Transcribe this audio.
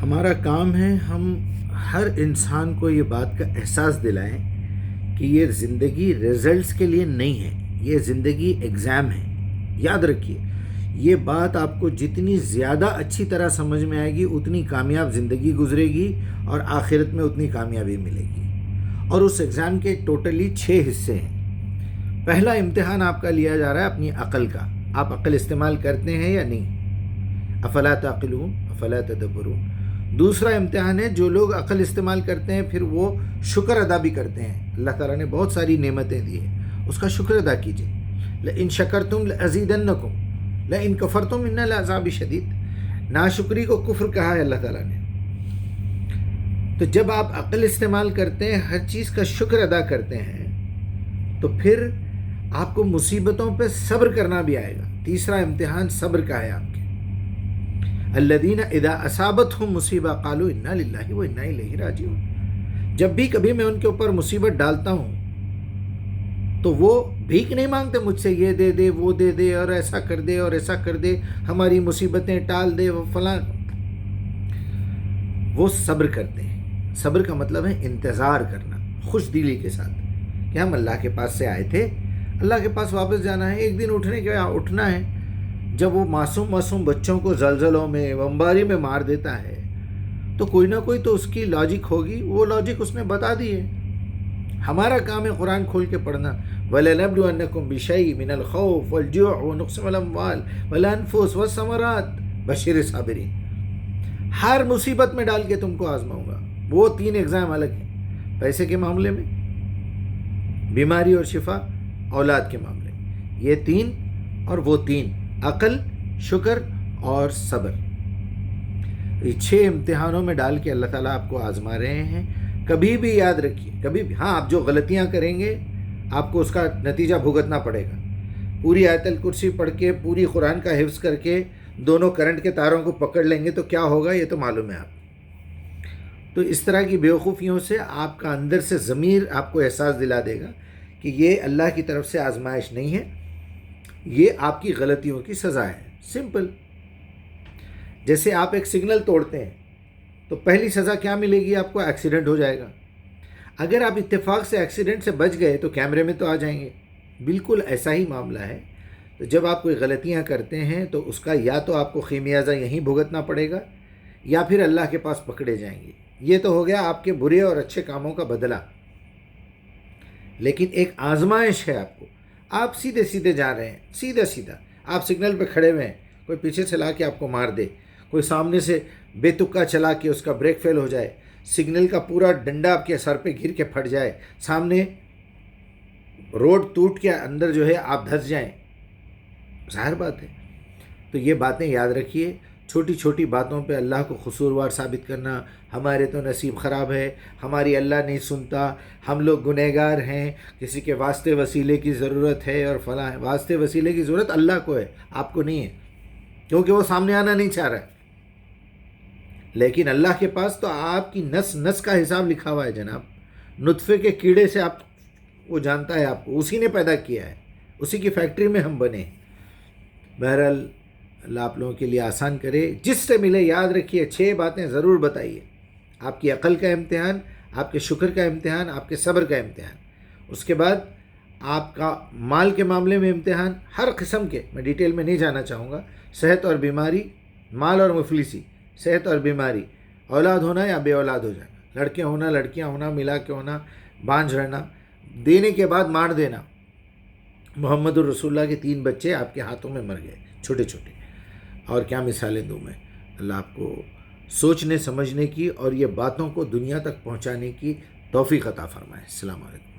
ہمارا کام ہے ہم ہر انسان کو یہ بات کا احساس دلائیں کہ یہ زندگی رزلٹس کے لیے نہیں ہے، یہ زندگی ایگزام ہے۔ یاد رکھیے، یہ بات آپ کو جتنی زیادہ اچھی طرح سمجھ میں آئے گی اتنی کامیاب زندگی گزرے گی اور آخرت میں اتنی کامیابی ملے گی۔ اور اس ایگزام کے ٹوٹلی 6 حصے ہیں۔ پہلا امتحان آپ کا لیا جا رہا ہے اپنی عقل کا، آپ عقل استعمال کرتے ہیں یا نہیں؟ افلا تعقلون افلا تدبرون۔ دوسرا امتحان ہے جو لوگ عقل استعمال کرتے ہیں پھر وہ شکر ادا بھی کرتے ہیں، اللہ تعالیٰ نے بہت ساری نعمتیں دی ہیں، اس کا شکر ادا کیجئے۔ لئن شکرتم لازیدنکم لئن کفرتم ان العذاب شدید۔ ناشکری کو کفر کہا ہے اللہ تعالیٰ نے۔ تو جب آپ عقل استعمال کرتے ہیں، ہر چیز کا شکر ادا کرتے ہیں، تو پھر آپ کو مصیبتوں پہ صبر کرنا بھی آئے گا۔ تیسرا امتحان صبر کا ہے آپ کے۔ الذین اذا اصابتہم مصیبہ قالوا انا للہ و انا الیہ راجعون۔ جب بھی کبھی میں ان کے اوپر مصیبت ڈالتا ہوں تو وہ بھیک نہیں مانگتے مجھ سے، یہ دے دے وہ دے دے اور ایسا کر دے اور ایسا کر دے، ہماری مصیبتیں ٹال دے، وہ فلاں۔ وہ صبر کرتے ہیں۔ صبر کا مطلب ہے انتظار کرنا خوش دلی کے ساتھ کہ ہم اللہ کے پاس سے آئے تھے، اللہ کے پاس واپس جانا ہے، ایک دن اٹھنے کے اٹھنا ہے۔ جب وہ معصوم بچوں کو زلزلوں میں بمباری میں مار دیتا ہے تو کوئی نہ کوئی تو اس کی لاجک ہوگی، وہ لاجک اس نے بتا دی ہے۔ ہمارا کام ہے قرآن کھول کے پڑھنا۔ وَلَنَبْلُوَنَّكُمْ بِشَيْءٍ مِّنَ الْخَوْفِ وَالْجُوعِ وَنَقْصٍ مِّنَ الْأَمْوَالِ وَالْأَنفُسِ وَالثَّمَرَاتِ بَشِّرِ الصَّابِرِينَ۔ ہر مصیبت میں ڈال کے تم کو آزماؤں گا۔ وہ 3 ایگزام الگ ہیں، پیسے کے معاملے میں، بیماری اور شفا، اولاد کے معاملے میں۔ یہ 3 اور وہ 3، عقل، شکر اور صبر۔ یہ 6 امتحانوں میں ڈال کے اللہ تعالیٰ آپ کو آزما رہے ہیں۔ کبھی بھی یاد رکھیے، کبھی بھی، ہاں آپ جو غلطیاں کریں گے آپ کو اس کا نتیجہ بھگتنا پڑے گا۔ پوری آیت الکرسی پڑھ کے، پوری قرآن کا حفظ کر کے دونوں کرنٹ کے تاروں کو پکڑ لیں گے تو کیا ہوگا یہ تو معلوم ہے آپ۔ تو اس طرح کی بیوقوفیوں سے آپ کا اندر سے ضمیر آپ کو احساس دلا دے گا کہ یہ اللہ کی طرف سے آزمائش نہیں ہے، یہ آپ کی غلطیوں کی سزا ہے۔ سمپل۔ جیسے آپ ایک سگنل توڑتے ہیں تو پہلی سزا کیا ملے گی آپ کو؟ ایکسیڈنٹ ہو جائے گا۔ اگر آپ اتفاق سے ایکسیڈنٹ سے بچ گئے تو کیمرے میں تو آ جائیں گے۔ بالکل ایسا ہی معاملہ ہے۔ تو جب آپ کوئی غلطیاں کرتے ہیں تو اس کا یا تو آپ کو خمیازہ یہیں بھگتنا پڑے گا یا پھر اللہ کے پاس پکڑے جائیں گے۔ یہ تو ہو گیا آپ کے برے اور اچھے کاموں کا بدلہ۔ لیکن ایک آزمائش ہے آپ کو، آپ سیدھے سیدھے جا رہے ہیں، سیدھا سیدھا آپ سگنل پہ کھڑے ہوئے ہیں، کوئی پیچھے سے لا کے آپ کو مار دے، کوئی سامنے سے بے تکا چلا کے اس کا بریک فیل ہو جائے، سگنل کا پورا ڈنڈا آپ کے سر پہ گر کے پھٹ جائے، سامنے روڈ ٹوٹ کے اندر جو ہے آپ دھس جائیں، ظاہر بات ہے۔ تو یہ باتیں یاد رکھیے، چھوٹی چھوٹی باتوں پہ اللہ کو قصوروار ثابت کرنا، ہمارے تو نصیب خراب ہے، ہماری اللہ نہیں سنتا، ہم لوگ گنہگار ہیں، کسی کے واسطے وسیلے کی ضرورت ہے اور فلاں ہے۔ واسطے وسیلے کی ضرورت اللہ کو ہے، آپ کو نہیں ہے، کیونکہ وہ سامنے آنا نہیں چاہ رہا ہے۔ لیکن اللہ کے پاس تو آپ کی نس نس کا حساب لکھا ہوا ہے جناب۔ نطفے کے کیڑے سے آپ وہ جانتا ہے آپ کو، اسی نے پیدا کیا ہے، اسی کی فیکٹری میں ہم بنے۔ بہرحال اللہ آپ لوگوں کے لیے آسان کرے، جس سے ملے یاد رکھیے 6 باتیں ضرور بتائیے۔ آپ کی عقل کا امتحان، آپ کے شکر کا امتحان، آپ کے صبر کا امتحان، اس کے بعد آپ کا مال کے معاملے میں امتحان، ہر قسم کے، میں ڈیٹیل میں نہیں جانا چاہوں گا، صحت اور بیماری، مال اور مفلسی، صحت اور بیماری، اولاد ہونا یا بے اولاد ہو جانا، لڑکے ہونا لڑکیاں ہونا، ملا کے ہونا، بانجھ رہنا، دینے کے بعد مار دینا۔ محمد الرسول اللہ کے 3 بچے آپ کے ہاتھوں میں مر گئے، چھوٹے چھوٹے، اور کیا مثالیں دوں میں۔ اللہ آپ کو سوچنے سمجھنے کی اور یہ باتوں کو دنیا تک پہنچانے کی توفیق عطا فرمائے۔ السلام علیکم۔